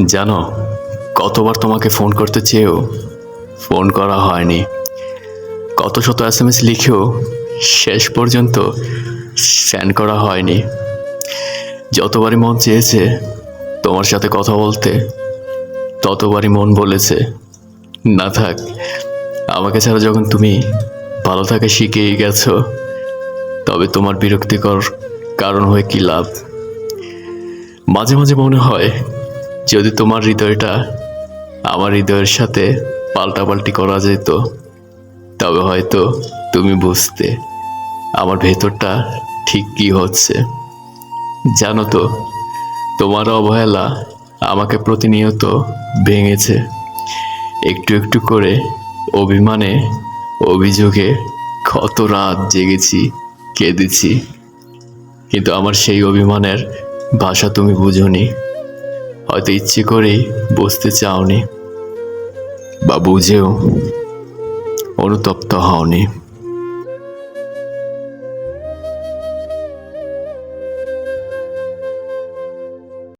জানো, কতবার তোমাকে ফোন করতে চেয়েও ফোন করা হয়নি। কত শত SMS লিখেও শেষ পর্যন্ত সেন্ড করা হয়নি। যতবারই মন চেয়েছে তোমার সাথে কথা বলতে, ততবারই মন বলেছে না থাক। আমাকে ছাড়া যখন তুমি ভালো থাকা শিখেই গেছো, তবে তোমার বিরক্তিকর কারণ হয়ে কি লাভ? মাঝে মাঝে মনে হয়, যদি তোমার হৃদয়টা আমার হৃদয়ের সাথে পাল্টাপাল্টি করা যেত, তবে হয়তো তুমি বুঝতে আমার ভেতরটা ঠিক কী হচ্ছে। জানো তো, তোমার অবহেলা আমাকে প্রতিনিয়ত ভেঙেছে। একটু একটু করে অভিমানে, অভিযোগে কত রাত জেগেছি, কেঁদেছি। কিন্তু আমার সেই অভিমানের ভাষা তুমি বুঝোনি। হয়তো ইচ্ছে করেই বুঝতে চাওনি, বা বুঝেও অনুতপ্ত হওনি।